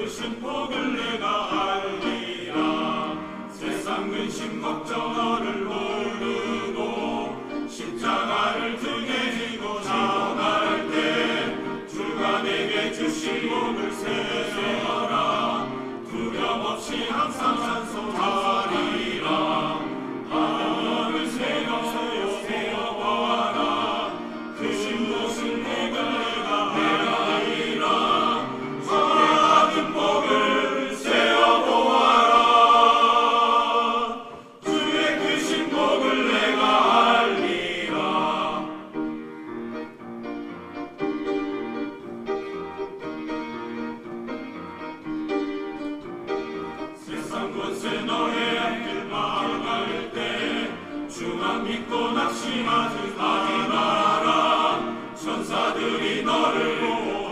주신 복을 내가 알리라. 세상 근심 걱정 너를 모르고 십자가를 등에 지고 나갈 때 주가 내게 주신 복을 세어라. 두려움 없이 항상 찬송하리라. 하늘을 세워보아라. 그 신복은 복을 내가 알리라. 주의 받은 복을 세어보아라. 주의 크신 복을 내가 알리라. 세상 권세 너의 앞길 막을 때 주만 믿고 낙심하지 마라. 천사들이 너를 보호